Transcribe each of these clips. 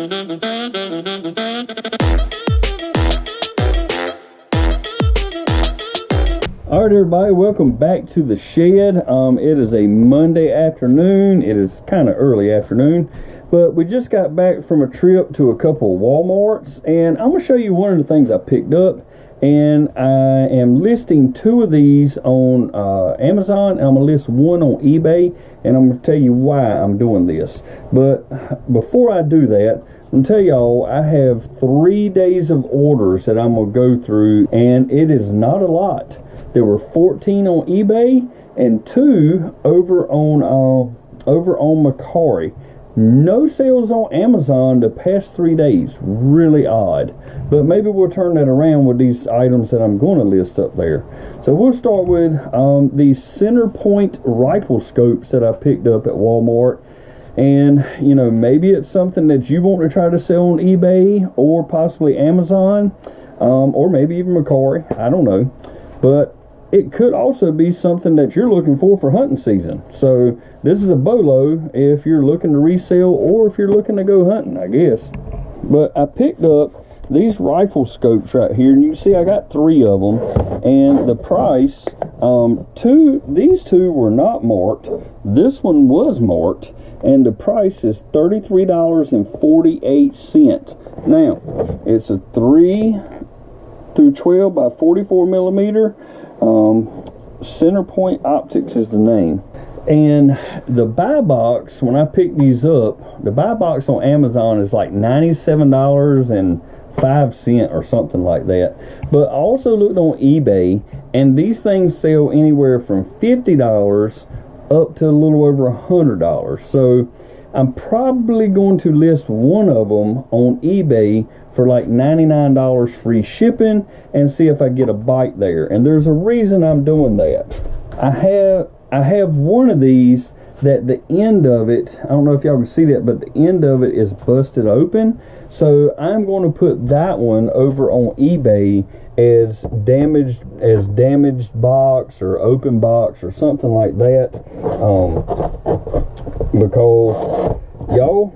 Alright everybody, welcome back to the shed. It is a Monday afternoon. It is kind of early afternoon, but we just got back from a trip to a couple of Walmarts, and I'm going to show you one of the things I picked up. And I am listing two of these on Amazon, and I'm going to list one on eBay, and I'm going to tell you why I'm doing this. But before I do that, I'm going to tell y'all I have 3 days of orders that I'm going to go through, and it is not a lot. There were 14 on eBay and 2 over on Mercari. No sales on Amazon the past 3 days. Really odd. But maybe we'll turn that around with these items that I'm going to list up there. So we'll start with these center point rifle scopes that I picked up at Walmart. And, you know, maybe it's something that you want to try to sell on eBay or possibly Amazon. Or maybe even Mercari. I don't know. But it could also be something that you're looking for hunting season. So this is a bolo if you're looking to resell or if you're looking to go hunting, I guess. But I picked up these rifle scopes right here, and you can see I got 3 of them, and the price, these two were not marked. This one was marked, and the price is $33.48. Now, it's a 3 through 12 by 44 millimeter. Center Point Optics is the name. And the buy box, when I picked these up, the buy box on Amazon is like $97.05 or something like that. But I also looked on eBay, and these things sell anywhere from $50 up to a little over $100. So I'm probably going to list one of them on eBay for like $99 free shipping and see if I get a bite there. And there's a reason I'm doing that. I have one of these that the end of it, I don't know if y'all can see that, but the end of it is busted open. So I'm going to put that one over on eBay as damaged box or open box or something like that. Because y'all,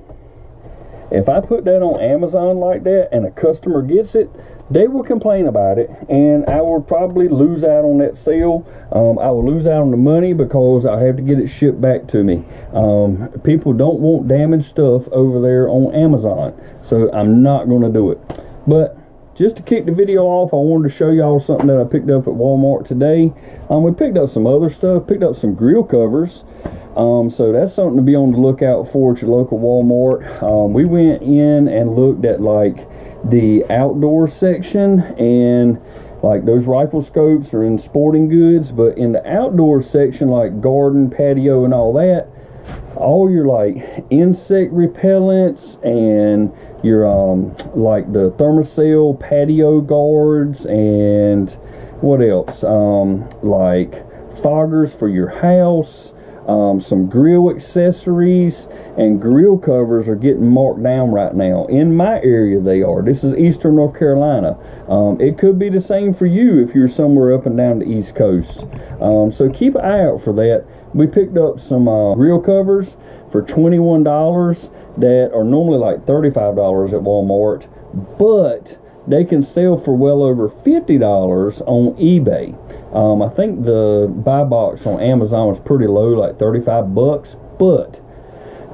if I put that on Amazon like that and a customer gets it, they will complain about it, and I will probably lose out on that sale. I will lose out on the money because I have to get it shipped back to me. People don't want damaged stuff over there on Amazon, so I'm not going to do it. But just to kick the video off, I wanted to show y'all something that I picked up at Walmart today. We picked up some other stuff, picked up some grill covers. So that's something to be on the lookout for at your local Walmart. We went in and looked at like the outdoor section, and like those rifle scopes are in sporting goods, but in the outdoor section, like garden, patio, and all that, all your like insect repellents and your like the thermocell patio guards, and what else, like foggers for your house, some grill accessories, and grill covers are getting marked down right now. In my area they are. This is Eastern North Carolina. It could be the same for you if you're somewhere up and down the East Coast. So keep an eye out for that. We picked up some grill covers for $21 that are normally like $35 at Walmart, but they can sell for well over $50 on eBay. I think the buy box on Amazon was pretty low, like 35 bucks. But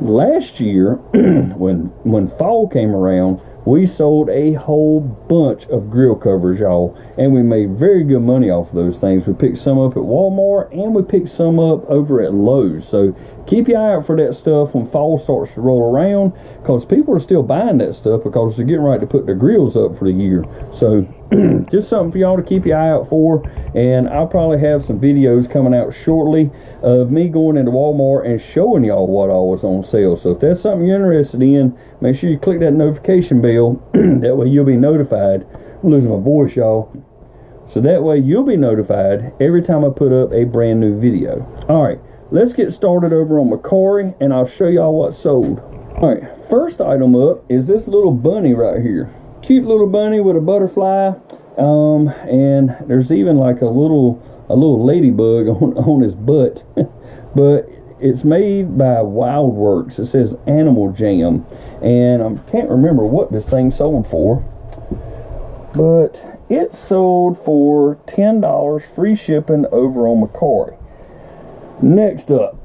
last year, when fall came around, we sold a whole bunch of grill covers, y'all, and we made very good money off of those things. We picked some up at Walmart, and we picked some up over at Lowe's. So keep your eye out for that stuff when fall starts to roll around, because people are still buying that stuff because they're getting ready to put their grills up for the year. So just something for y'all to keep your eye out for. And I'll probably have some videos coming out shortly of me going into Walmart and showing y'all what all was on sale. So if that's something you're interested in, make sure you click that notification bell. That way you'll be notified. I'm losing my voice, y'all. So that way you'll be notified every time I put up a brand new video. Alright, let's get started over on Mercari, and I'll show y'all what's sold. Alright, first item up is this little bunny right here. Cute little bunny with a butterfly, and there's even like a little ladybug on his butt. But it's made by Wildworks. It says Animal Jam, and I can't remember what this thing sold for, but it sold for $10, free shipping over on Mercari. Next up,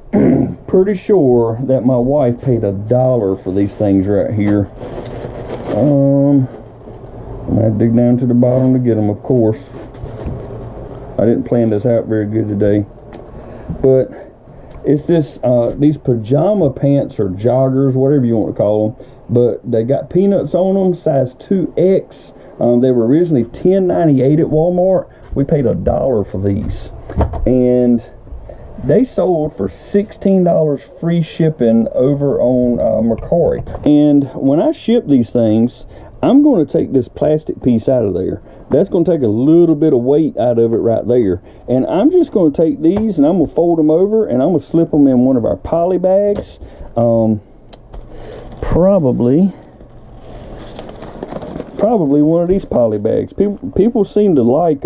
pretty sure that my wife paid $1 for these things right here. I'm gonna dig down to the bottom to get them, of course. I didn't plan this out very good today, but it's this these pajama pants or joggers, whatever you want to call them, but they got peanuts on them, size 2X. They were originally $10.98 at Walmart. We paid $1 for these, and they sold for $16 free shipping over on Mercari. And when I ship these things, I'm going to take this plastic piece out of there. That's going to take a little bit of weight out of it right there. And I'm just going to take these and I'm going to fold them over and I'm going to slip them in one of our poly bags. Probably one of these poly bags. People seem to like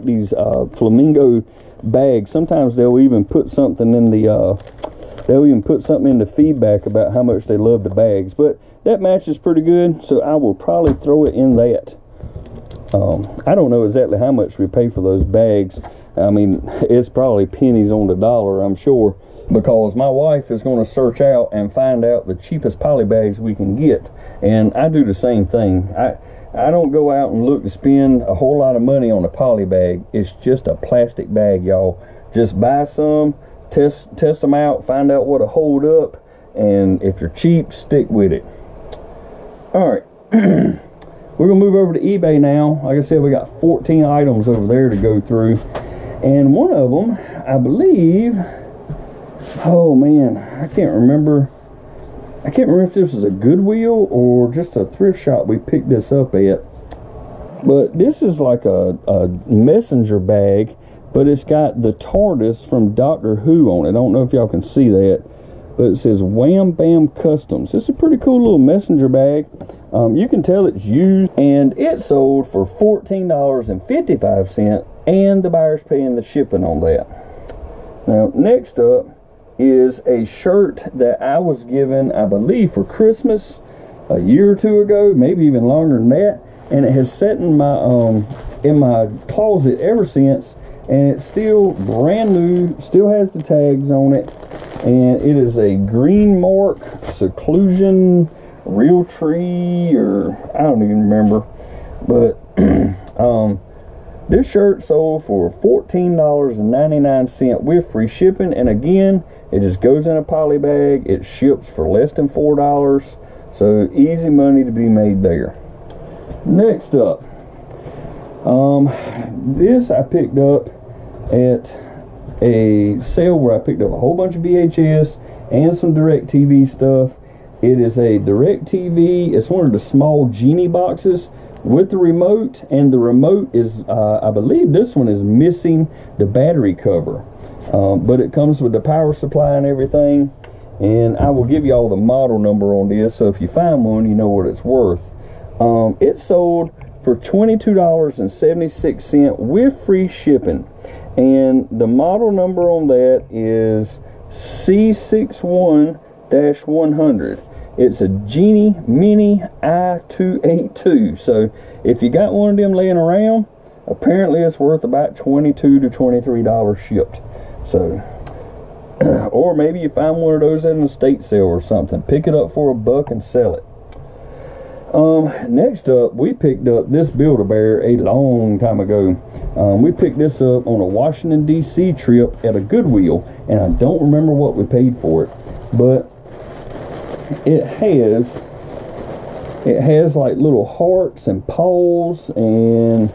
these flamingo bags. Sometimes they'll even put something in the feedback about how much they love the bags, but that matches pretty good, so I will probably throw it in that. I don't know exactly how much we pay for those bags. I mean, it's probably pennies on the dollar, I'm sure, because my wife is going to search out and find out the cheapest poly bags we can get, and I do the same thing. I don't go out and look to spend a whole lot of money on a poly bag. It's just a plastic bag, y'all. Just buy some, test them out, find out what to hold up, and if you're cheap, stick with it. Alright, we're going to move over to eBay now. Like I said, we got 14 items over there to go through, and one of them, I believe, oh man, I can't remember if this was a Goodwill or just a thrift shop we picked this up at. But this is like a messenger bag, but it's got the TARDIS from Doctor Who on it. I don't know if y'all can see that, but it says Wham Bam Customs. It's a pretty cool little messenger bag. You can tell it's used, and it sold for $14.55, and the buyer's paying the shipping on that. Now, next up is a shirt that I was given, I believe, for Christmas a year or two ago, maybe even longer than that, and it has sat in my closet ever since, and it's still brand new, still has the tags on it, and it is a Green Mark Seclusion Real Tree, or I don't even remember, but this shirt sold for $14.99 with free shipping, and again, it just goes in a poly bag. It ships for less than $4, so easy money to be made there. Next up, this I picked up at a sale where I picked up a whole bunch of VHS and some DirecTV stuff. It is a DirecTV. It's one of the small Genie boxes with the remote, and the remote is, I believe this one is missing the battery cover. But it comes with the power supply and everything, and I will give you all the model number on this, so if you find one, you know what it's worth. It sold for $22.76 with free shipping, and the model number on that is C61-100. It's a Genie Mini I-282, so if you got one of them laying around, apparently it's worth about $22 to $23 shipped. So, or maybe you find one of those at an estate sale or something. Pick it up for $1 and sell it. Next up, we picked up this Build-A-Bear a long time ago. We picked this up on a Washington, D.C. trip at a Goodwill, and I don't remember what we paid for it, but it has like little hearts and paws, and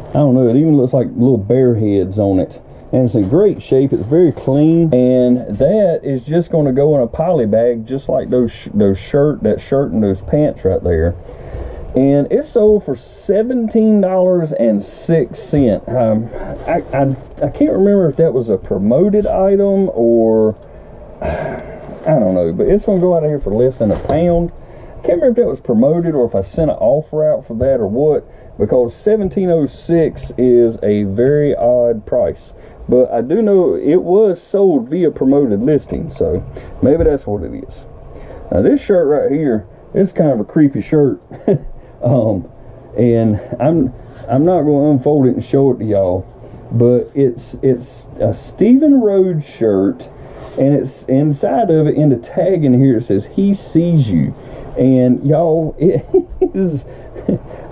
I don't know, it even looks like little bear heads on it. And it's in great shape. It's very clean, and that is just going to go in a poly bag, just like that shirt and those pants right there. And it sold for $17.06. I can't remember if that was a promoted item or I don't know, but it's going to go out of here for less than £1. I can't remember if that was promoted or if I sent an offer out for that or what, because $17.06 is a very odd price. but I do know it was sold via promoted listing, so maybe that's what it is. Now this shirt right here, it's kind of a creepy shirt. And I'm not going to unfold it and show it to y'all, but it's a Stephen Rhodes shirt, and it's inside of it, in the tag in here, it says "He sees you." And y'all, it is,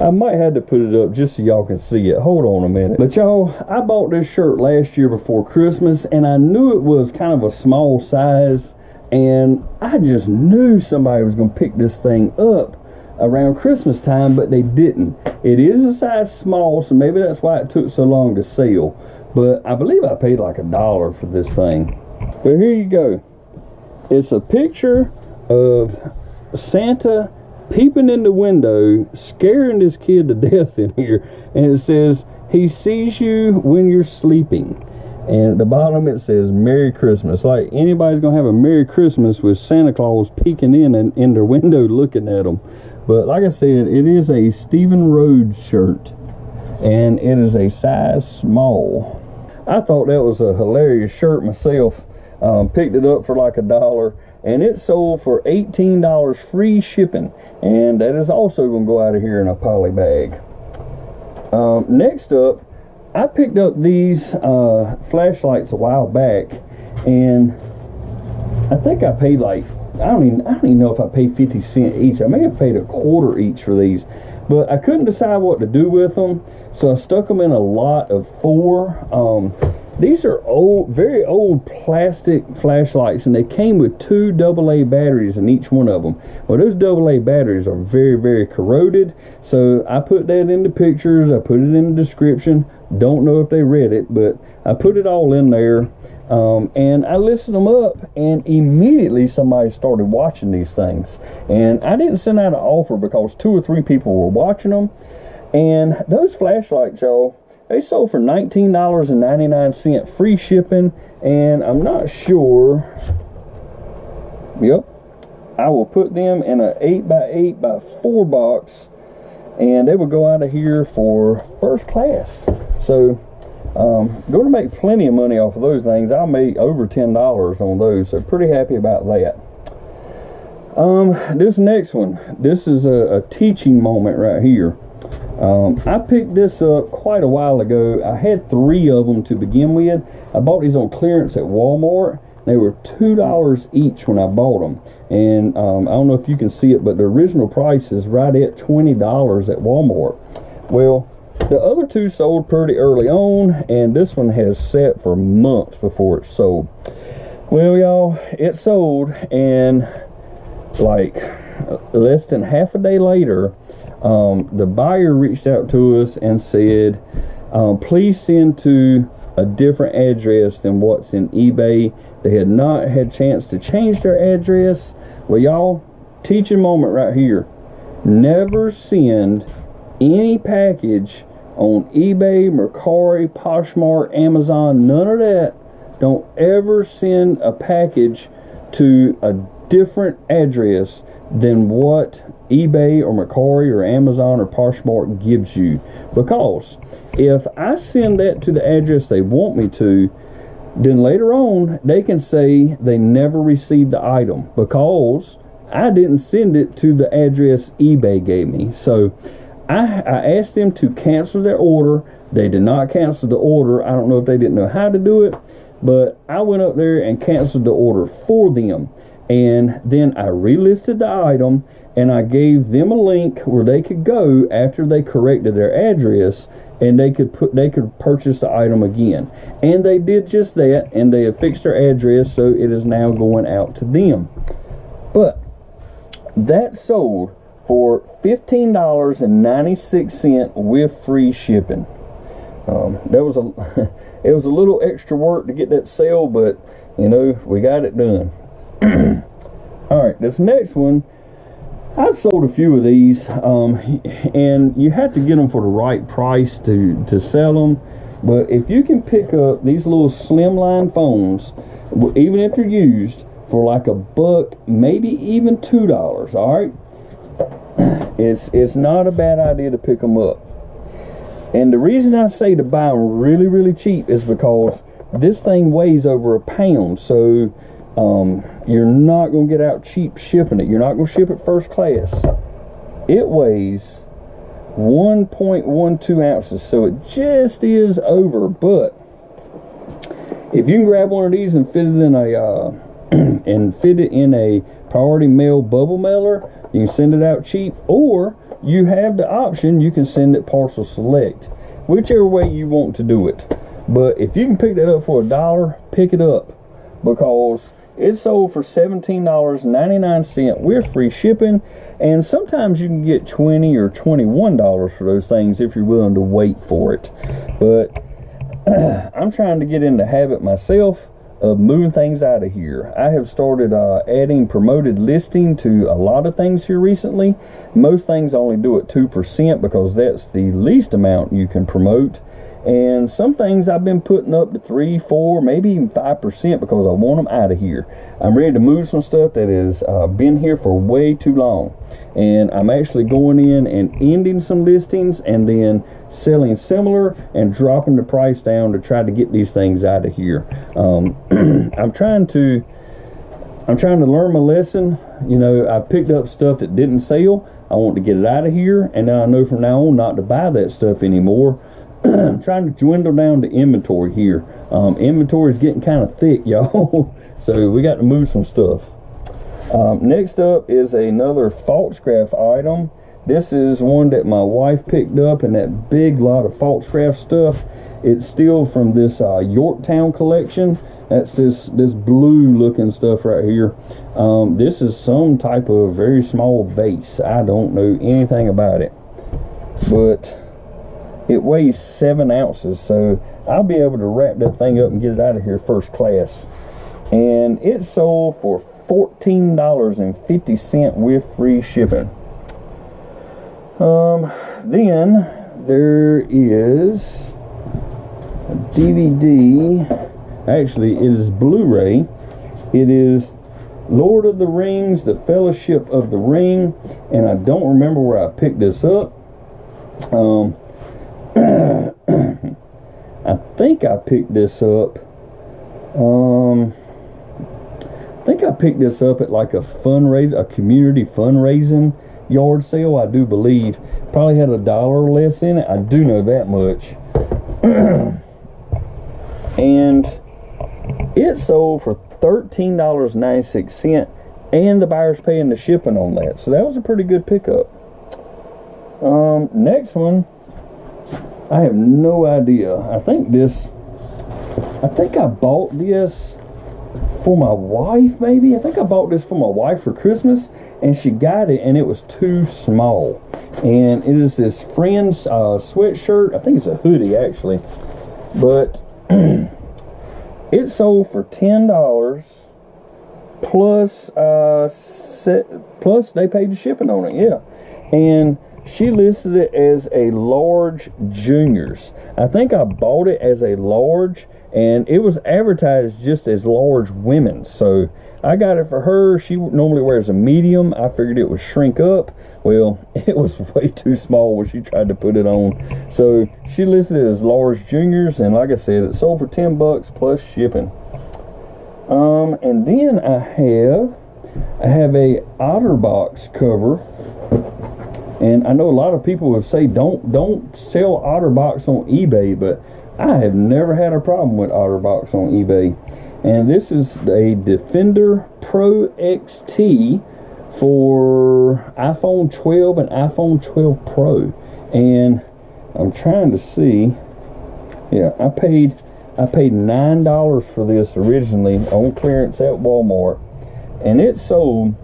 I might have to put it up just so y'all can see it. Hold on a minute. But y'all, I bought this shirt last year before Christmas, and I knew it was kind of a small size, and I just knew somebody was going to pick this thing up around Christmas time, but they didn't. It is a size small, so maybe that's why it took so long to sell. But I believe I paid like $1 for this thing. But here you go. It's a picture of Santa peeping in the window, scaring this kid to death in here, and it says, "He sees you when you're sleeping." And at the bottom it says "Merry Christmas." Like anybody's gonna have a Merry Christmas with Santa Claus peeking in their window looking at them. But like I said, it is a Stephen Rhodes shirt, and it is a size small. I thought that was a hilarious shirt myself. Picked it up for like $1, and it sold for $18 free shipping, and that is also going to go out of here in a poly bag. Next up, I picked up these flashlights a while back, and I think I paid like, I don't even know if I paid 50 cents each. I may have paid $0.25 each for these, but I couldn't decide what to do with them, so I stuck them in a lot of 4. These are old, very old plastic flashlights, and they came with 2 AA batteries in each one of them. Well, those AA batteries are very, very corroded, so I put that in the pictures, I put it in the description. Don't know if they read it, but I put it all in there. And I listed them up, and immediately somebody started watching these things. And I didn't send out an offer because 2 or 3 people were watching them. And those flashlights, y'all, they sold for $19.99 free shipping, and I'm not sure. Yep, I will put them in an 8x8x4 box, and they will go out of here for first class. So going to make plenty of money off of those things. I'll make over $10 on those, so pretty happy about that. This next one, this is a teaching moment right here. I picked this up quite a while ago. I had 3 of them to begin with. I bought these on clearance at Walmart. They were $2 each when I bought them, and I don't know if you can see it, but the original price is right at $20 at Walmart. Well, the other 2 sold pretty early on, and this one has sat for months before it sold. Well, y'all, it sold, and like less than half a day later, the buyer reached out to us and said, please send to a different address than what's in eBay. They had not had a chance to change their address. Well, y'all, teaching moment right here. Never send any package on eBay, Mercari, Poshmark, Amazon, none of that. Don't ever send a package to a different address than what eBay or Mercari or Amazon or Poshmark gives you. Because if I send that to the address they want me to, then later on they can say they never received the item because I didn't send it to the address eBay gave me. So I asked them to cancel their order. They did not cancel the order. I don't know if they didn't know how to do it, but I went up there and canceled the order for them. And then I relisted the item, and I gave them a link where they could go after they corrected their address, and they could purchase the item again. And they did just that, and they have fixed their address, so it is now going out to them. But that sold for $15.96 with free shipping. That was it was a little extra work to get that sale, but you know, we got it done. Alright, this next one, I've sold a few of these, and you have to get them for the right price to sell them. But if you can pick up these little slimline phones, even if they're used, for like $1, maybe even $2, alright, it's not a bad idea to pick them up. And the reason I say to buy them really, really cheap is because this thing weighs over a pound, so you're not going to get out cheap shipping it. You're not going to ship it first class. It weighs 1.12 ounces, so it just is over. But if you can grab one of these and fit it in a priority mail bubble mailer, you can send it out cheap, or you have the option, you can send it parcel select, whichever way you want to do it. But if you can pick that up for $1, pick it up, because it's sold for $17.99 with free shipping, and sometimes you can get $20 or $21 for those things if you're willing to wait for it. But I'm trying to get in the habit myself of moving things out of here. I have started adding promoted listing to a lot of things here recently. Most things I only do at 2% because that's the least amount you can promote. And some things I've been putting up to 3, 4, maybe even 5% because I want them out of here. I'm ready to move some stuff that has been here for way too long. And I'm actually going in and ending some listings and then selling similar and dropping the price down to try to get these things out of here. I'm trying to learn my lesson. You know, I picked up stuff that didn't sell. I want to get it out of here, and now I know from now on not to buy that stuff anymore. I'm trying to dwindle down the inventory here. Inventory is getting kind of thick, y'all. So we got to move some stuff. Next up is another Pfaltzgraff item. This is one that my wife picked up, and that big lot of Pfaltzgraff stuff, it's still from this Yorktowne collection. That's this blue looking stuff right here. This is some type of very small vase. I don't know anything about it, but it weighs 7 ounces, so I'll be able to wrap that thing up and get it out of here first class. And it sold for $14.50 with free shipping. Then there is a DVD. Actually, it is Blu-ray. It is Lord of the Rings, The Fellowship of the Ring, and I don't remember where I picked this up. I think I picked this up. At like a community fundraising yard sale, I do believe. Probably had $1 less in it. I do know that much. And it sold for $13.96, and the buyer's paying the shipping on that. So that was a pretty good pickup. Next one, I have no idea. I think I bought this for my wife, maybe. I think I bought this for my wife for Christmas, and she got it, and it was too small. And it is this Friends sweatshirt. I think it's a hoodie, actually. But it sold for $10 plus they paid the shipping on it, yeah. And she listed it as a large juniors. I think I bought it as a large, and it was advertised just as large women's. So I got it for her. She normally wears a medium. I figured it would shrink up. Well, it was way too small when she tried to put it on. So she listed it as large juniors, and like I said, it sold for $10 plus shipping. And then I have a OtterBox cover. And I know a lot of people would say don't sell OtterBox on eBay, but I have never had a problem with OtterBox on eBay. And this is a Defender Pro XT for iPhone 12 and iPhone 12 Pro. And I'm trying to see. Yeah, I paid $9 for this originally on clearance at Walmart, and it sold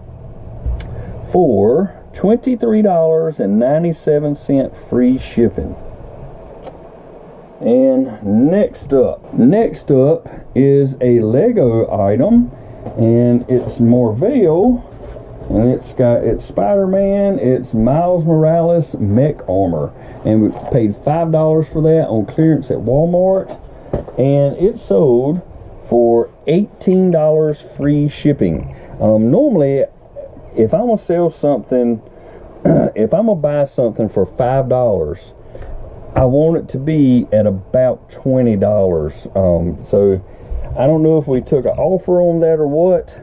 for $23.97 free shipping. And next up is a Lego item, and it's Marvel, and it's Spider-Man, it's Miles Morales mech armor, and we paid $5 for that on clearance at Walmart, and it sold for $18 free shipping. Normally, if I'm gonna sell something, if I'm gonna buy something for $5, I want it to be at about $20. So I don't know if we took an offer on that or what,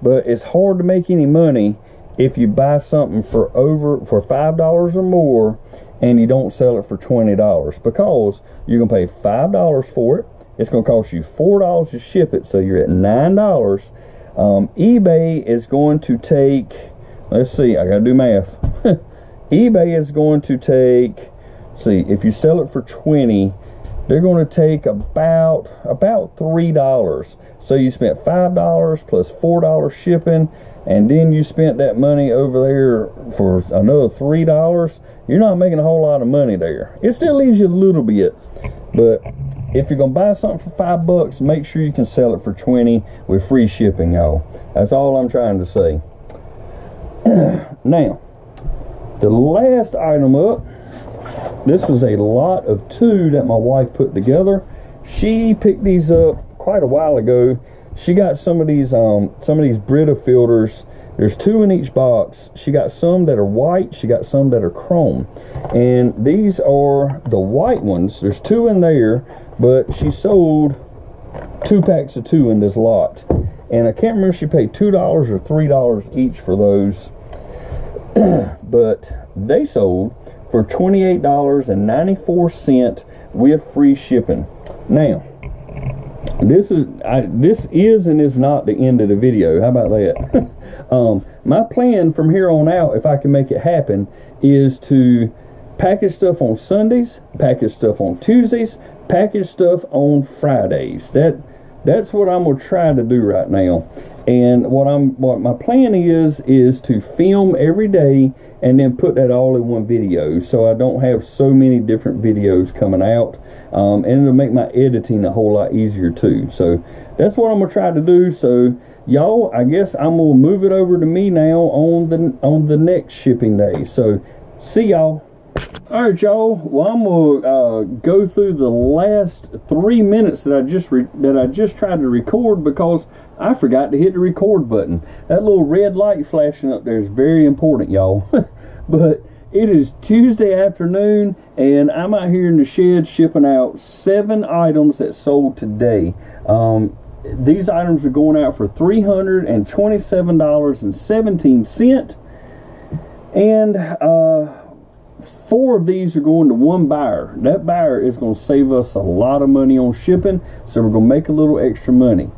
but it's hard to make any money if you buy something for $5 or more and you don't sell it for $20, because you're gonna pay $5 for it. It's gonna cost you $4 to ship it, so you're at $9. eBay is going to take, let's see, I gotta do math. eBay is going to take, see, if you sell it for $20, they're going to take about $3. So you spent $5 plus $4 shipping, and then you spent that money over there for another $3. You're not making a whole lot of money there. It still leaves you a little bit, but if you're gonna buy something for $5, make sure you can sell it for $20 with free shipping, y'all. That's all I'm trying to say. Now, the last item up, this was a lot of 2 that my wife put together. She picked these up quite a while ago. She got some of these Brita filters. There's 2 in each box. She got some that are white, she got some that are chrome, and these are the white ones. There's 2 in there, but she sold 2 packs of 2 in this lot, and I can't remember if she paid $2 or $3 each for those. But they sold for $28.94 with free shipping. Now, this is and is not the end of the video. How about that? My plan from here on out, if I can make it happen, is to package stuff on Sundays, package stuff on Tuesdays, package stuff on Fridays. That's what I'm gonna try to do right now. And what my plan is to film every day and then put that all in one video, so I don't have so many different videos coming out, and it'll make my editing a whole lot easier too. So that's what I'm gonna try to do. So y'all, I guess I'm gonna move it over to me now on the next shipping day. So see y'all. All right, y'all. Well, I'm gonna go through the last 3 minutes that I just tried to record, because I forgot to hit the record button. That little red light flashing up there is very important, y'all. But it is Tuesday afternoon, and I'm out here in the shed shipping out 7 items that sold today. These items are going out for $327.17, and 4 of these are going to one buyer. That buyer is going to save us a lot of money on shipping, so we're going to make a little extra money.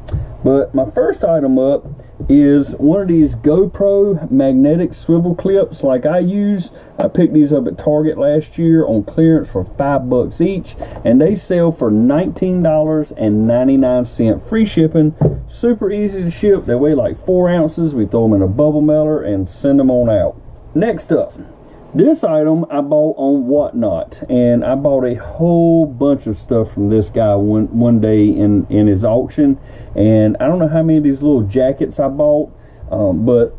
But my first item up is one of these GoPro magnetic swivel clips like I use. I picked these up at Target last year on clearance for $5 each, and they sell for $19.99 free shipping. Super easy to ship. They weigh like 4 ounces. We throw them in a bubble mailer and send them on out. Next up, this item I bought on Whatnot, and I bought a whole bunch of stuff from this guy one day in his auction, and I don't know how many of these little jackets I bought, but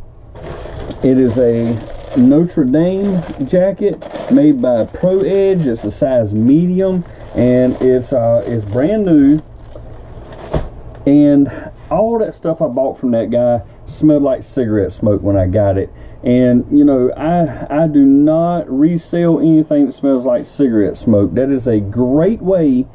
it is a Notre Dame jacket made by Pro Edge. It's a size medium, and it's brand new, and all that stuff I bought from that guy smelled like cigarette smoke when I got it. And you know, I do not resell anything that smells like cigarette smoke. That is a great way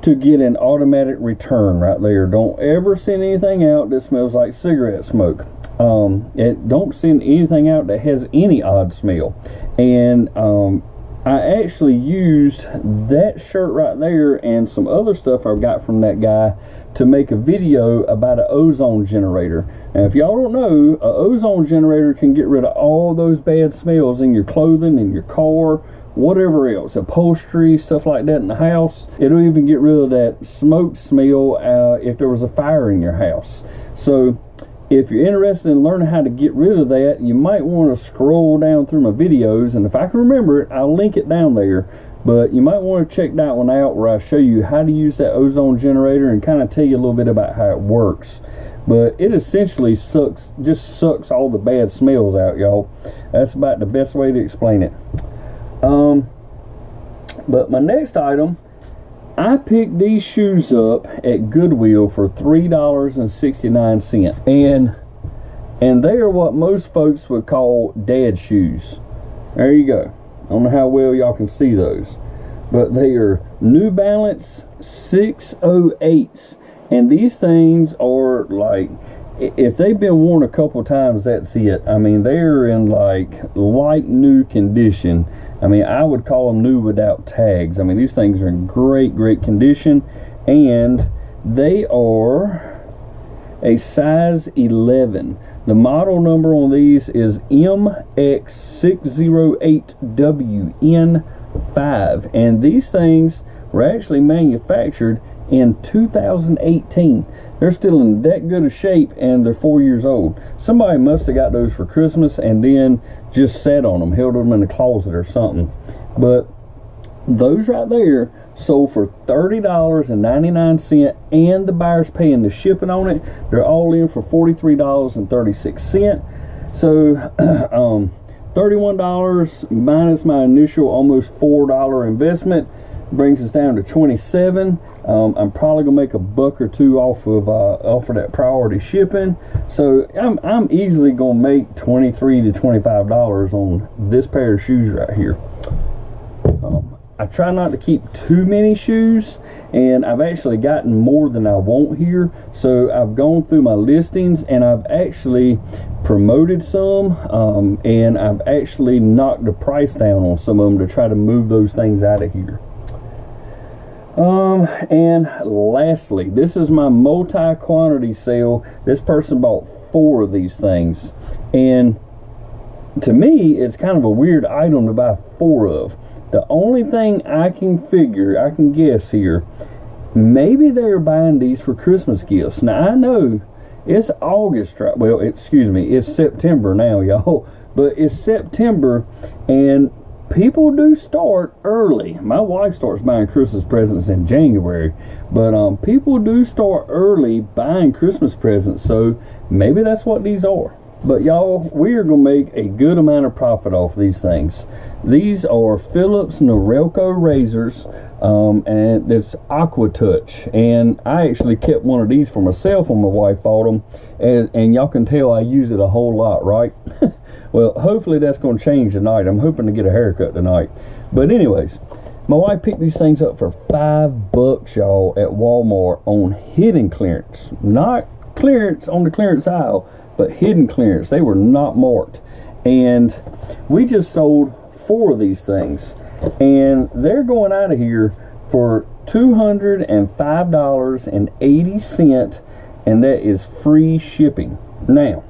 to get an automatic return right there. Don't ever send anything out that smells like cigarette smoke. Don't send anything out that has any odd smell. And I actually used that shirt right there and some other stuff I got from that guy to make a video about an ozone generator. And if y'all don't know, an ozone generator can get rid of all those bad smells in your clothing, in your car, whatever else, upholstery, stuff like that in the house. It'll even get rid of that smoke smell if there was a fire in your house. So if you're interested in learning how to get rid of that, you might want to scroll down through my videos, and if I can remember it, I'll link it down there. But you might want to check that one out, where I show you how to use that ozone generator and kind of tell you a little bit about how it works. But it essentially just sucks all the bad smells out, y'all. That's about the best way to explain it. But my next item, I picked these shoes up at Goodwill for $3.69, and they are what most folks would call dad shoes. There you go. I don't know how well y'all can see those, but they are New Balance 608s, and these things are like, if they've been worn a couple times, that's it. I mean, they're in like light new condition. I mean, I would call them new without tags. I mean, these things are in great condition, and they are a size 11. The model number on these is MX608WN5, and these things were actually manufactured in 2018. They're still in that good of shape, and they're 4 years old. Somebody must have got those for Christmas and then just sat on them, held them in the closet or something. But those right there sold for $30.99, and the buyer's paying the shipping on it. They're all in for $43.36. So $31 minus my initial almost $4 investment brings us down to $27. I'm probably gonna make a buck or two off of that priority shipping. So I'm easily gonna make $23 to $25 on this pair of shoes right here. I try not to keep too many shoes, and I've actually gotten more than I want here. So I've gone through my listings, and I've actually promoted some, and I've actually knocked the price down on some of them to try to move those things out of here. And lastly, this is my multi-quantity sale. This person bought 4 of these things, and to me it's kind of a weird item to buy 4 of. The only thing I can guess here, maybe they're buying these for Christmas gifts. Now I know it's August, right? Well, excuse me, it's September now, y'all, but it's September, and people do start early. My wife starts buying Christmas presents in January, but people do start early buying Christmas presents, so maybe that's what these are. But y'all, we are gonna make a good amount of profit off these things. These are Philips Norelco razors, and it's Aqua Touch, and I actually kept one of these for myself when my wife bought them, and y'all can tell I use it a whole lot, right? Well, hopefully that's going to change tonight. I'm hoping to get a haircut tonight. But anyways, my wife picked these things up for $5, y'all, at Walmart on hidden clearance. Not clearance on the clearance aisle, but hidden clearance. They were not marked. And we just sold 4 of these things, and they're going out of here for $205.80, and that is free shipping. Now,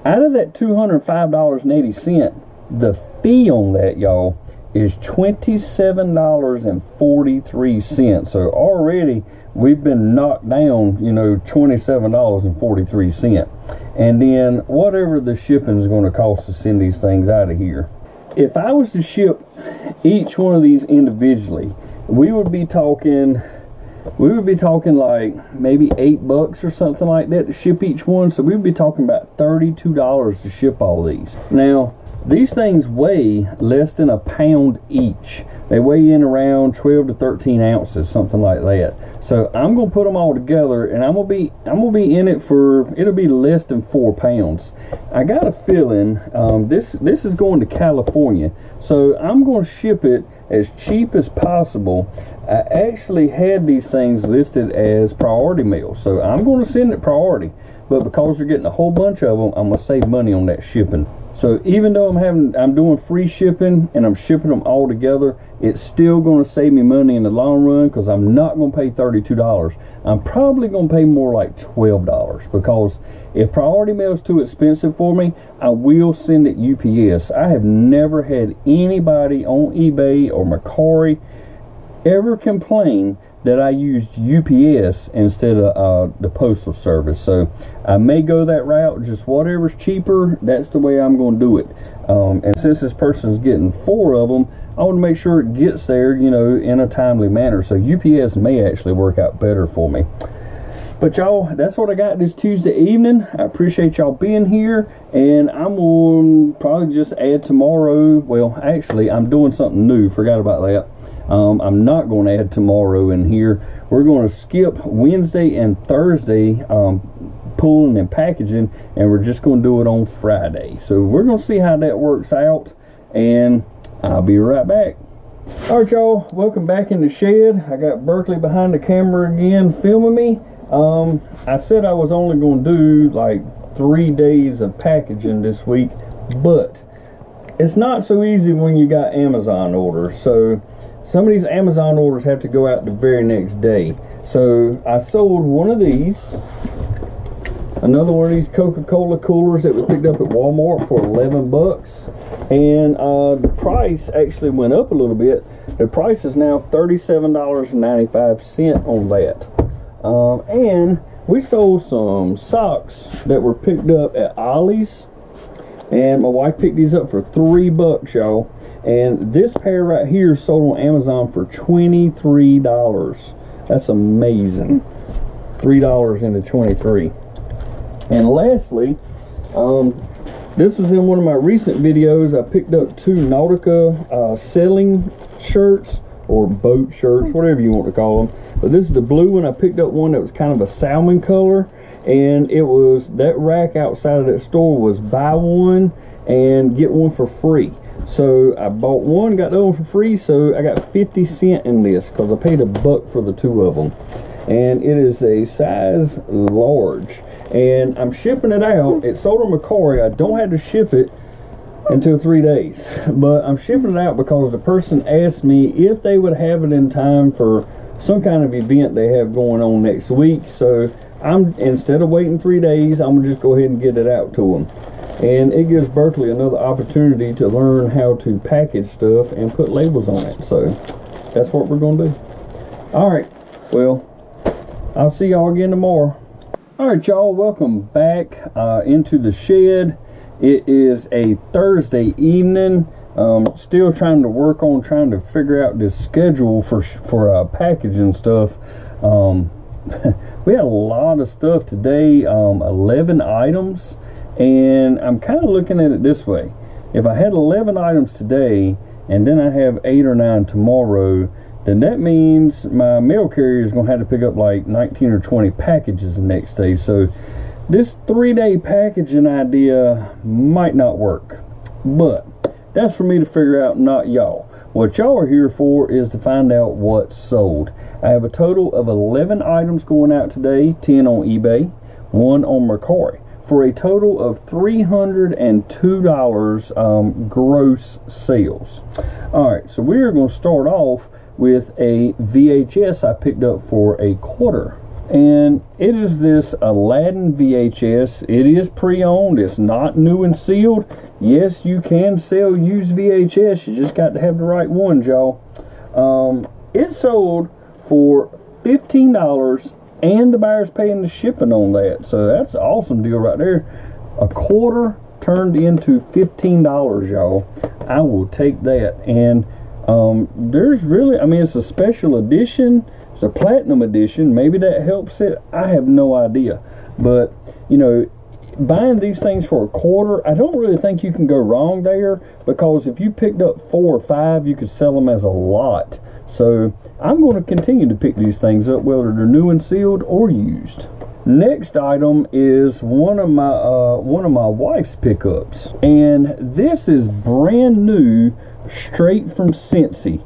out of that $205.80, the fee on that, y'all, is $27.43. So already we've been knocked down, you know, $27.43. And then whatever the shipping is going to cost to send these things out of here. If I was to ship each one of these individually, we would be talking like maybe $8 or something like that to ship each one. So we'd be talking about $32 to ship all these. Now, these things weigh less than a pound each. They weigh in around 12 to 13 ounces, something like that. So I'm gonna put them all together, and I'm gonna be in it for, it'll be less than 4 pounds. I got a feeling this is going to California, so I'm gonna ship it as cheap as possible. I actually had these things listed as priority mail, so I'm going to send it priority, but because you're getting a whole bunch of them, I'm going to save money on that shipping. So even though I'm doing free shipping and I'm shipping them all together, it's still going to save me money in the long run, because I'm not going to pay $32. I'm probably going to pay more like $12, because if priority mail is too expensive for me, I will send it UPS. I have never had anybody on eBay or Mercari ever complain that I used UPS instead of the postal service. So I may go that route, just whatever's cheaper, that's the way I'm going to do it. And since this person's getting 4 of them, I want to make sure it gets there, you know, in a timely manner. So UPS may actually work out better for me. But y'all, that's what I got this Tuesday evening. I appreciate y'all being here, and I'm going to probably just add tomorrow. Well, actually, I'm doing something new. Forgot about that. I'm not going to add tomorrow in here. We're going to skip Wednesday and Thursday pulling and packaging, and we're just going to do it on Friday. So we're going to see how that works out, and I'll be right back. Alright y'all, welcome back in the shed. I got Berkeley behind the camera again filming me. I said I was only going to do like 3 days of packaging this week, but it's not so easy when you got Amazon orders. So some of these Amazon orders have to go out the very next day. So I sold one of these, another one of these Coca-Cola coolers that we picked up at Walmart for 11 bucks. And the price actually went up a little bit. The price is now $37.95 on that. And we sold some socks that were picked up at Ollie's. And my wife picked these up for 3 bucks, y'all. And this pair right here sold on Amazon for $23. That's amazing. $3 into 23. And lastly, this was in one of my recent videos. I picked up 2 Nautica sailing shirts or boat shirts, whatever you want to call them. But this is the blue one. I picked up one that was kind of a salmon color, and it was, that rack outside of that store was buy one and get one for free. So I bought one, got the other one for free, so I got 50 cents in this because I paid $1 for the 2 of them. And it is a size large. And I'm shipping it out. It's sold on Mercari. I don't have to ship it until 3 days, but I'm shipping it out because the person asked me if they would have it in time for some kind of event they have going on next week. So instead of waiting 3 days, I'm gonna just go ahead and get it out to them. And it gives Berkeley another opportunity to learn how to package stuff and put labels on it. So that's what we're gonna do. All right, well, I'll see y'all again tomorrow. All right, y'all, welcome back into the shed. It is a Thursday evening. Still trying to work on trying to figure out this schedule for packaging stuff. We had a lot of stuff today, 11 items, and I'm kind of looking at it this way. If I had 11 items today and then I have 8 or 9 tomorrow, then that means my mail carrier is going to have to pick up like 19 or 20 packages the next day. So this 3-day packaging idea might not work, but that's for me to figure out, not y'all. What y'all are here for is to find out what's sold. I have a total of 11 items going out today, 10 on eBay, 1 on Mercari, for a total of $302 gross sales. All right, so we're going to start off with a VHS I picked up for $25. And it is this Aladdin VHS. It is pre-owned. It's not new and sealed. Yes, you can sell used VHS. You just got to have the right ones, y'all. It sold for $15, and the buyer's paying the shipping on that. So that's an awesome deal right there. $25 turned into $15, y'all. I will take that. And there's really, I mean, it's a special edition. It's a platinum edition. Maybe that helps it. I have no idea. But, you know, buying these things for $25, I don't really think you can go wrong there, because if you picked up 4 or 5, you could sell them as a lot. So I'm going to continue to pick these things up, whether they're new and sealed or used. Next item is one of my wife's pickups, and this is brand new, straight from Cincy.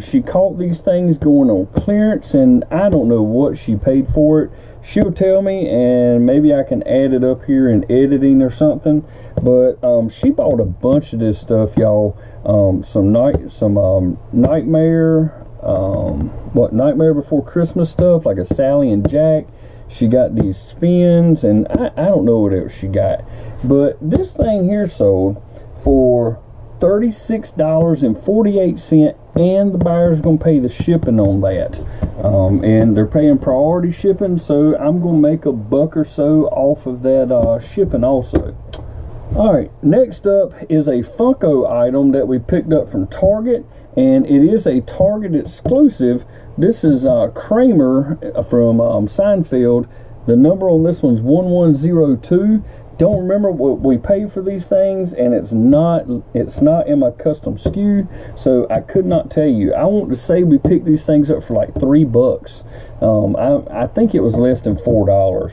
She caught these things going on clearance, and I don't know what she paid for it. She'll tell me, and maybe I can add it up here in editing or something. But she bought a bunch of this stuff, y'all. Some Nightmare Before Christmas stuff, like a Sally and Jack. She got these fins, and I don't know what else she got. But this thing here sold for $36.48, and the buyer's going to pay the shipping on that. And they're paying priority shipping, so I'm going to make $1 or so off of that shipping also. Alright, next up is a Funko item that we picked up from Target, and it is a Target exclusive. This is Kramer from Seinfeld. The number on this one's 1102. Don't remember what we paid for these things, and it's not in my custom SKU, so I could not tell you. I want to say we picked these things up for like $3. I think it was less than $4.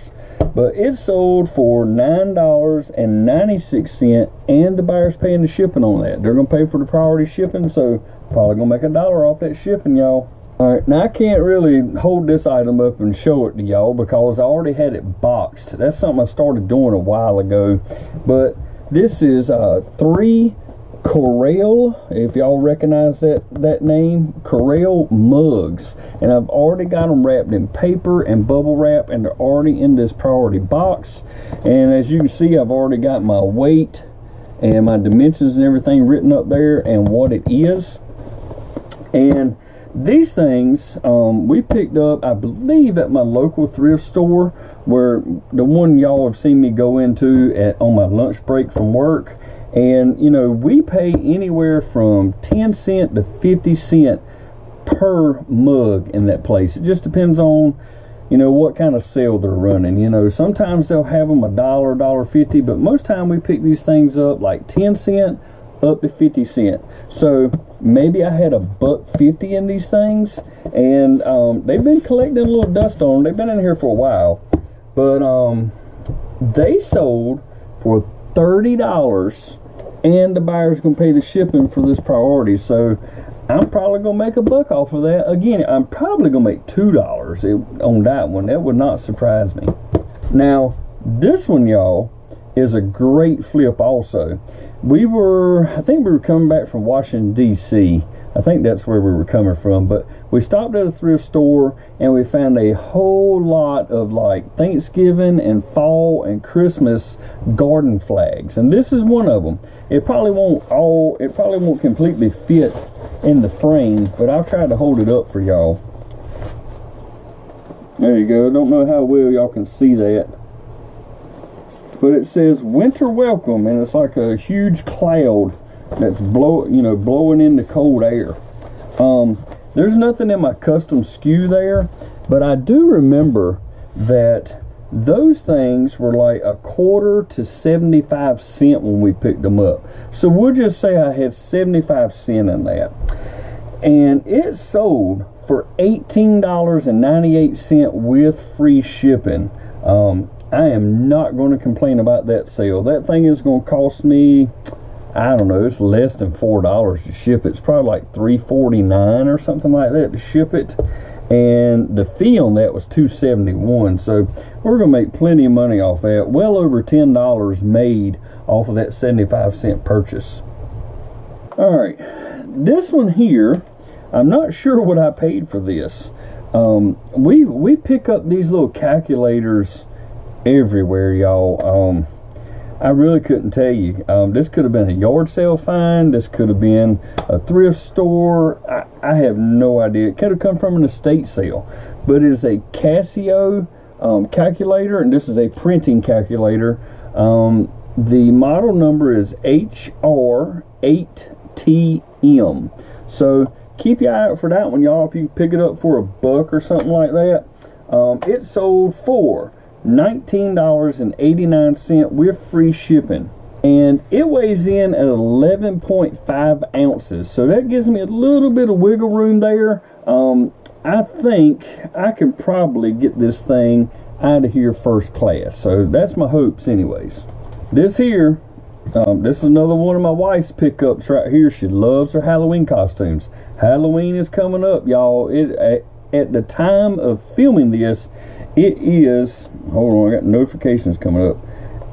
But it sold for $9.96, and the buyer's paying the shipping on that. They're gonna pay for the priority shipping, so probably gonna make $1 off that shipping, y'all. All right, now I can't really hold this item up and show it to y'all because I already had it boxed. That's something I started doing a while ago. But this is 3 Corelle, if y'all recognize that name, Corelle mugs. And I've already got them wrapped in paper and bubble wrap, and they're already in this priority box. And as you can see, I've already got my weight and my dimensions and everything written up there and what it is. And these things we picked up, I believe, at my local thrift store, where the one y'all have seen me go into on my lunch break from work. And you know, we pay anywhere from 10 cents to 50 cents per mug in that place. It just depends on, you know, what kind of sale they're running. You know, sometimes they'll have them $1, $1.50, but most time we pick these things up like 10 cents up to 50 cents. So maybe I had $1.50 in these things, and they've been collecting a little dust on them. They've been in here for a while, but they sold for $30, and the buyer's gonna pay the shipping for this priority. So I'm probably gonna make $1 off of that. Again, I'm probably gonna make $2 on that one. That would not surprise me. Now this one, y'all, is a great flip also. I think we were coming back from Washington, D.C. I think that's where we were coming from, but we stopped at a thrift store and we found a whole lot of like Thanksgiving and fall and Christmas garden flags, and this is one of them. It probably won't completely fit in the frame, but I'll try to hold it up for y'all. There you go. Don't know how well y'all can see that, but it says winter welcome, and it's like a huge cloud that's blowing in the cold air. There's nothing in my custom SKU there, but I do remember that those things were like $1/4 to 75 cents when we picked them up. So we'll just say I had 75 cents in that, and it sold for $18.98 with free shipping. I am not going to complain about that sale. That thing is going to cost me, I don't know, it's less than $4 to ship it. It's probably like $3.49 or something like that to ship it, and the fee on that was $2.71. So we're gonna make plenty of money off that. Well over $10 made off of that 75-cent purchase. All right, this one here, I'm not sure what I paid for this. We pick up these little calculators everywhere, y'all. I really couldn't tell you. This could have been a yard sale find. This could have been a thrift store. I have no idea. It could have come from an estate sale. But it is a Casio calculator, and this is a printing calculator. The model number is HR8TM. So keep your eye out for that one, y'all. If you pick it up for $1 or something like that. It sold for $19.89 with free shipping, and it weighs in at 11.5 ounces, so that gives me a little bit of wiggle room there. I think I can probably get this thing out of here first class, so that's my hopes anyways. This here, this is another one of my wife's pickups right here. She loves her Halloween costumes. Halloween is coming up, y'all. At the time of filming this, it is, hold on, I got notifications coming up.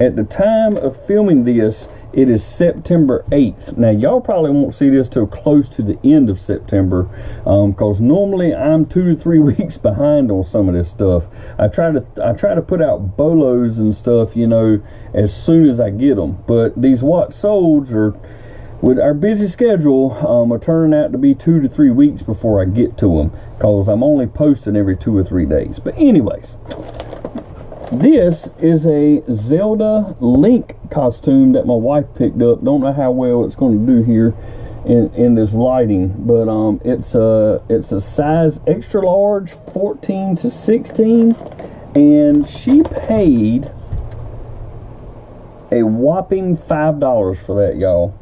At the time of filming this, it is September 8th. Now, y'all probably won't see this till close to the end of September, because normally I'm 2 to 3 weeks behind on some of this stuff. I try to put out bolos and stuff, you know, as soon as I get them. But these what solds are, with our busy schedule, are turning out to be 2 to 3 weeks before I get to them, because I'm only posting every 2 or 3 days. But anyways, this is a Zelda Link costume that my wife picked up. Don't know how well it's going to do here in this lighting, but it's a size extra large, 14 to 16, and she paid a whopping $5 for that, y'all.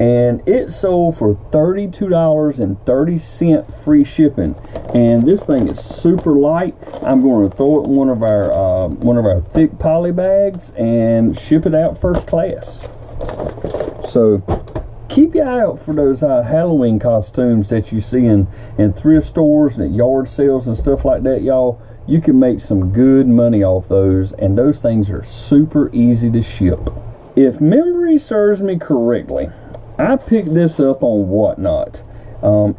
and it sold for $32.30 free shipping. And this thing is super light. I'm going to throw it in one of our thick poly bags and ship it out first class. So keep your eye out for those Halloween costumes that you see in thrift stores and at yard sales and stuff like that, y'all. You can make some good money off those, and those things are super easy to ship. If memory serves me correctly, I picked this up on Whatnot.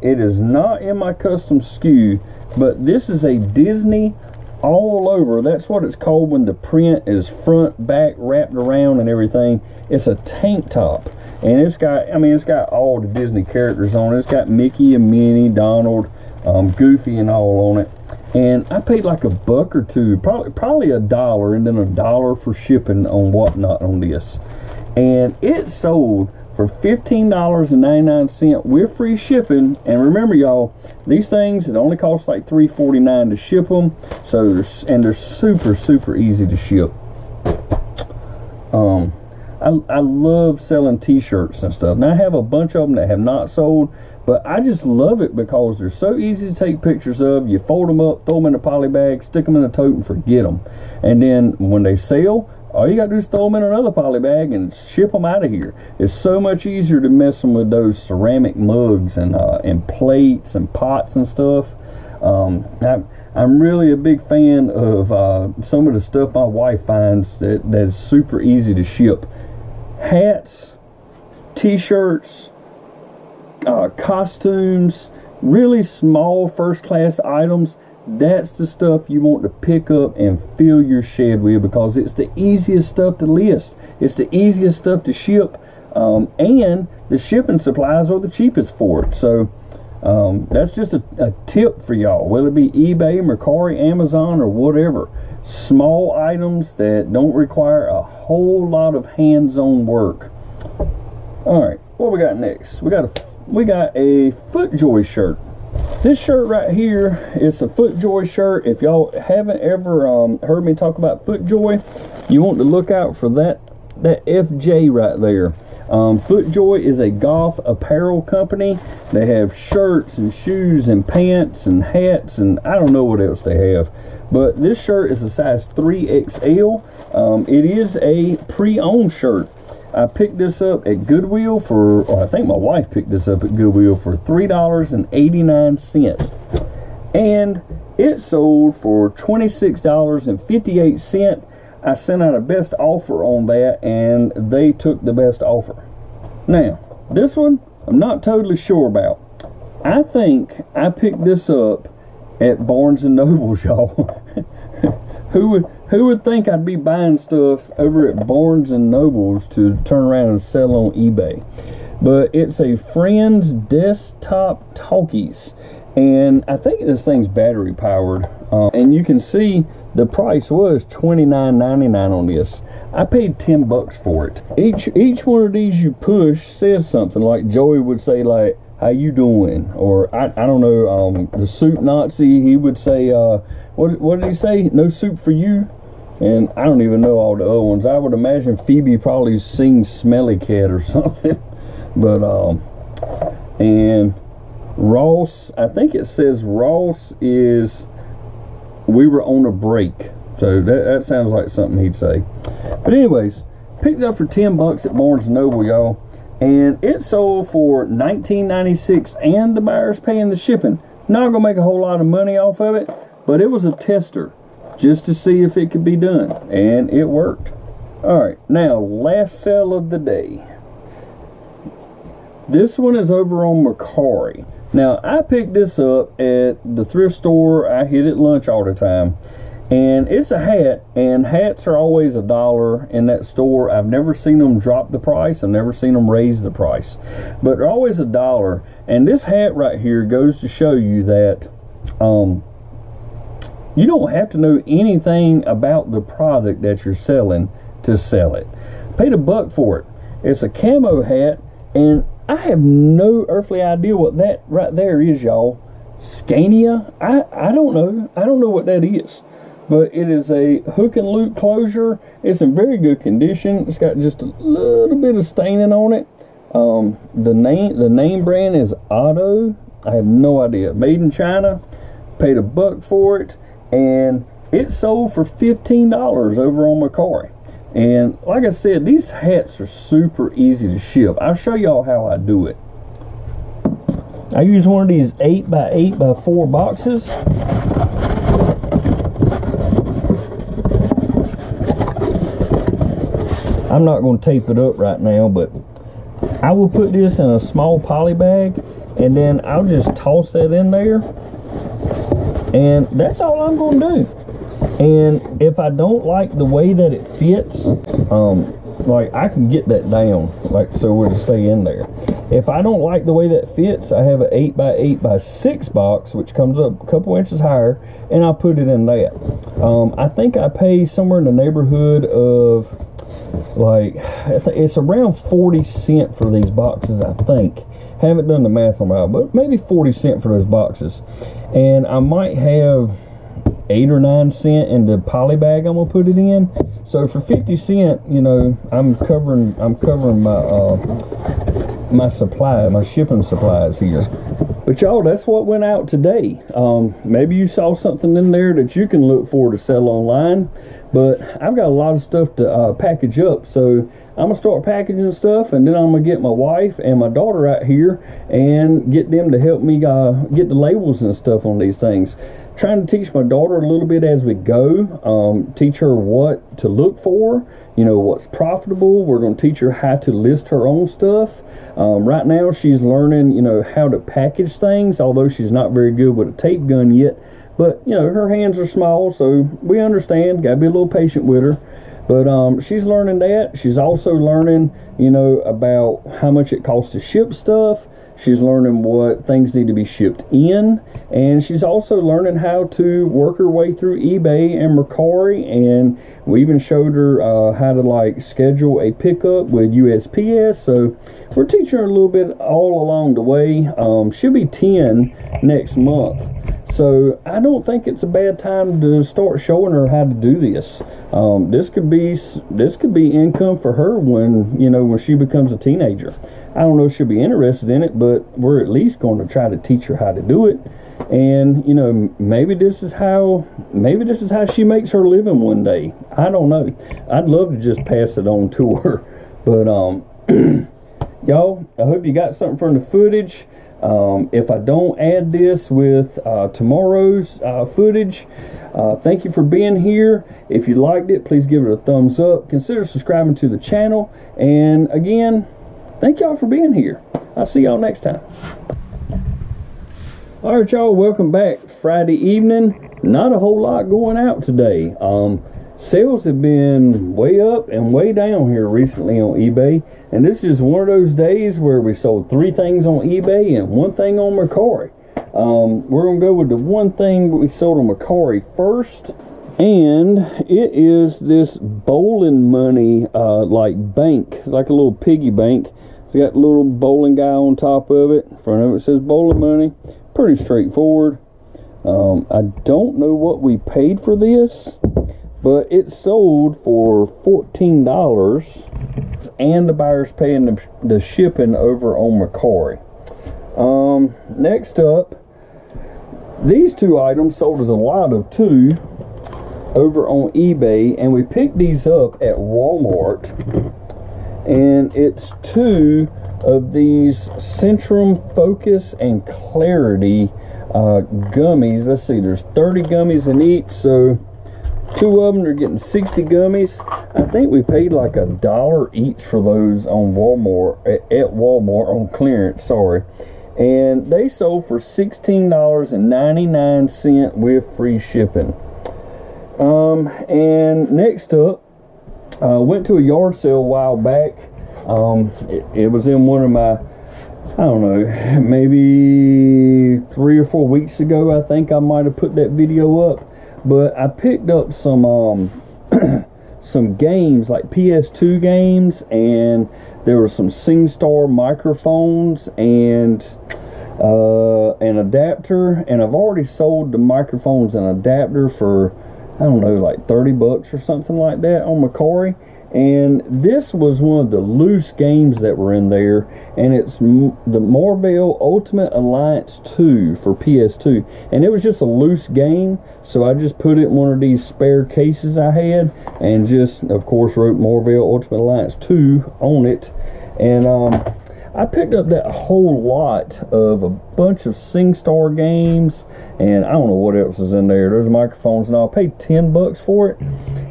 It is not in my custom SKU, but this is a Disney all over. That's what it's called when the print is front, back, wrapped around and everything. It's a tank top, and it's got all the Disney characters on it. It's got Mickey and Minnie, Donald, Goofy and all on it. And I paid like $1 or $2, probably $1, and then $1 for shipping on Whatnot on this. And it sold for $15.99 with free shipping. And remember, y'all, these things, it only costs like $3.49 to ship them. So they're super easy to ship. I love selling t-shirts and stuff. Now I have a bunch of them that have not sold, but I just love it because they're so easy to take pictures of. You fold them up, throw them in a poly bag, stick them in a tote, and forget them. And then when they sell, all you gotta do is throw them in another poly bag and ship them out of here. It's so much easier to messing with those ceramic mugs and plates and pots and stuff. I'm really a big fan of some of the stuff my wife finds that's super easy to ship. Hats, t-shirts, costumes, really small first-class items. That's the stuff you want to pick up and fill your shed with, because it's the easiest stuff to list. It's the easiest stuff to ship, and the shipping supplies are the cheapest for it. So that's just a tip for y'all, whether it be eBay, Mercari, Amazon, or whatever. Small items that don't require a whole lot of hands-on work. All right, what we got next? We got a FootJoy shirt. This shirt right here is a FootJoy shirt. If y'all haven't ever heard me talk about FootJoy, you want to look out for that FJ right there. FootJoy is a golf apparel company. They have shirts and shoes and pants and hats, and I don't know what else they have. But this shirt is a size 3XL. It is a pre-owned shirt. I picked this up at Goodwill or I think my wife picked this up at Goodwill for $3.89. And it sold for $26.58. I sent out a best offer on that, and they took the best offer. Now, this one, I'm not totally sure about. I think I picked this up at Barnes & Noble's, y'all. Who would think I'd be buying stuff over at Barnes & Noble's to turn around and sell on eBay? But it's a Friends desktop talkies, and I think this thing's battery powered. And you can see the price was $29.99 on this. I paid $10 for it. Each one of these you push says something, like Joey would say, like, "How you doing?" Or I don't know. The soup Nazi, he would say, what did he say? "No soup for you." And I don't even know all the other ones. I would imagine Phoebe probably sings Smelly Cat or something. But and Ross, I think it says Ross is "We were on a break." So that sounds like something he'd say. But anyways, picked it up for $10 at Barnes & Noble, y'all. And it sold for $19.96, and the buyer's paying the shipping. Not gonna make a whole lot of money off of it, but it was a tester just to see if it could be done, and it worked. All right, now last sale of the day. This one is over on Mercari. Now I picked this up at the thrift store I hit at lunch all the time, and it's a hat, and hats are always $1 in that store. I've never seen them drop the price. I've never seen them raise the price, but they're always $1. And this hat right here goes to show you that you don't have to know anything about the product that you're selling to sell it. Paid $1 for it. It's a camo hat, and I have no earthly idea what that right there is, y'all. Scania? I don't know. I don't know what that is. But it is a hook and loop closure. It's in very good condition. It's got just a little bit of staining on it. The name brand is Otto. I have no idea. Made in China. Paid $1 for it, and it sold for $15 over on Mercari. And like I said, these hats are super easy to ship. I'll show y'all how I do it. I use one of these 8x8x4 boxes. I'm not going to tape it up right now, but I will put this in a small poly bag, and then I'll just toss that in there, and that's all I'm going to do. And if I don't like the way that it fits, like I can get that down, like so it'll stay in there. If I don't like the way that fits, I have an 8x8x6 box, which comes up a couple inches higher, and I'll put it in that. I think I pay somewhere in the neighborhood of, like, it's around 40 cents for these boxes, I think. Haven't done the math on that, but maybe 40 cents for those boxes. And I might have 8 or 9 cents in the poly bag I'm gonna put it in. So for 50 cents, you know, I'm covering my supply, my shipping supplies here. But y'all, that's what went out today. Maybe you saw something in there that you can look for to sell online, but I've got a lot of stuff to package up, so I'm gonna start packaging stuff, and then I'm gonna get my wife and my daughter out here and get them to help me get the labels and stuff on these things. Trying to teach my daughter a little bit as we go, teach her what to look for, you know, what's profitable. We're going to teach her how to list her own stuff. Right now she's learning, you know, how to package things, although she's not very good with a tape gun yet. But, you know, her hands are small, so we understand, got to be a little patient with her. But she's learning that. She's also learning, you know, about how much it costs to ship stuff. She's learning what things need to be shipped in, and she's also learning how to work her way through eBay and Mercari, and we even showed her how to like schedule a pickup with USPS. So we're teaching her a little bit all along the way. She'll be 10 next month, so I don't think it's a bad time to start showing her how to do this. This could be income for her when she becomes a teenager. I don't know if she'll be interested in it, but we're at least going to try to teach her how to do it. And, you know, maybe this is how she makes her living one day. I don't know. I'd love to just pass it on to her. But, y'all, I hope you got something from the footage. If I don't add this with tomorrow's footage, thank you for being here. If you liked it, please give it a thumbs up. Consider subscribing to the channel. And again, thank y'all for being here. I'll see y'all next time. Alright y'all, welcome back. Friday evening. Not a whole lot going out today. Sales have been way up and way down here recently on eBay. And this is one of those days where we sold 3 things on eBay and 1 thing on Mercari. We're going to go with the 1 thing we sold on Mercari first. And it is this bowling money like bank, like a little piggy bank. It's got a little bowling guy on top of it. In front of it says bowling money. Pretty straightforward. I don't know what we paid for this, but it sold for $14, and the buyer's paying the shipping over on Mercari. Next up, these 2 items sold as a lot of 2 over on eBay, and we picked these up at Walmart, and it's 2 of these Centrum Focus and Clarity gummies. Let's see, there's 30 gummies in each, so 2 of them are getting 60 gummies. I think we paid like $1 each for those on Walmart, at Walmart on clearance, sorry. And they sold for $16.99 with free shipping. And next up, went to a yard sale a while back. It was in one of my, I don't know, maybe 3 or 4 weeks ago. I think I might have put that video up. But I picked up some some games, like PS2 games, and there were some SingStar microphones and an adapter. And I've already sold the microphones and adapter for, I don't know, like $30 or something like that on Mercari. And this was one of the loose games that were in there, and it's the Marvel Ultimate Alliance 2 for PS2, and it was just a loose game, so I just put it in one of these spare cases I had, and just of course wrote Marvel Ultimate Alliance 2 on it. And I picked up that whole lot of a bunch of SingStar games, and I don't know what else is in there. There's microphones and all. I paid $10 for it,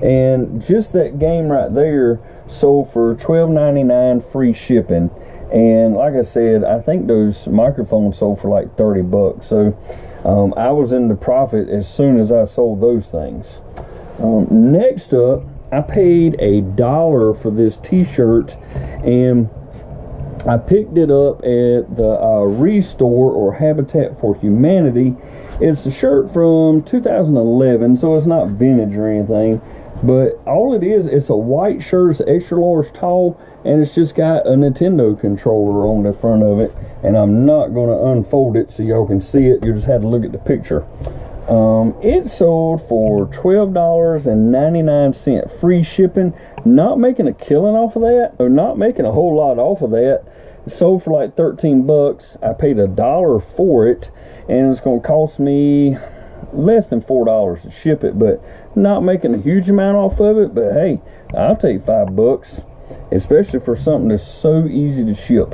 and just that game right there sold for $12.99 free shipping. And like I said, I think those microphones sold for like $30. So I was in the profit as soon as I sold those things. Next up, I paid $1 for this t-shirt, and I picked it up at the Restore or Habitat for Humanity. It's a shirt from 2011, so it's not vintage or anything, but all it is, it's a white shirt. It's extra large tall, and it's just got a Nintendo controller on the front of it, and I'm not going to unfold it so y'all can see it. You just had to look at the picture. It sold for $12.99 free shipping. Not making a killing off of that, or not making a whole lot off of that. It sold for like $13. I paid $1 for it, and it's going to cost me less than $4 to ship it, but not making a huge amount off of it. But hey, I'll take $5, especially for something that's so easy to ship.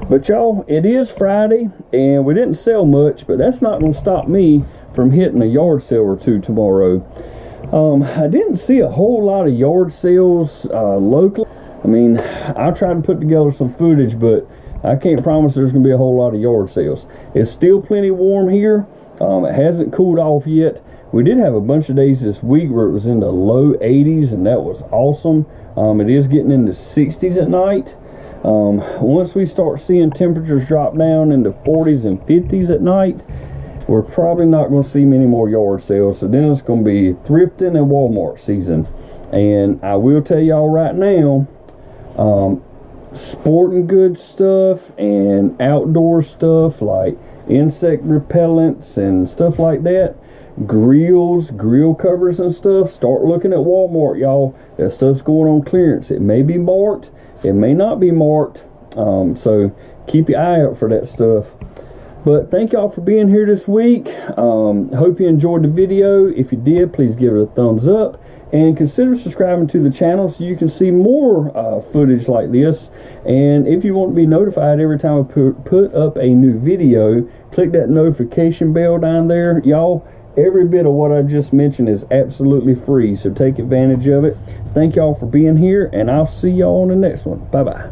But y'all, it is Friday, and we didn't sell much, but that's not going to stop me from hitting a yard sale or two tomorrow. I didn't see a whole lot of yard sales locally. I mean, I tried to put together some footage, but I can't promise there's going to be a whole lot of yard sales. It's still plenty warm here. It hasn't cooled off yet. We did have a bunch of days this week where it was in the low 80s, and that was awesome. It is getting into 60s at night. Once we start seeing temperatures drop down into 40s and 50s at night, we're probably not going to see many more yard sales. So then it's going to be thrifting and Walmart season. And I will tell y'all right now, sporting goods stuff and outdoor stuff like insect repellents and stuff like that, grills, grill covers and stuff, start looking at Walmart, y'all. That stuff's going on clearance. It may be marked, it may not be marked, so keep your eye out for that stuff. But thank y'all for being here this week. Hope you enjoyed the video. If you did, please give it a thumbs up, and consider subscribing to the channel so you can see more footage like this. And if you want to be notified every time I put up a new video, click that notification bell down there. Y'all, every bit of what I just mentioned is absolutely free, so take advantage of it. Thank y'all for being here, and I'll see y'all on the next one. Bye bye.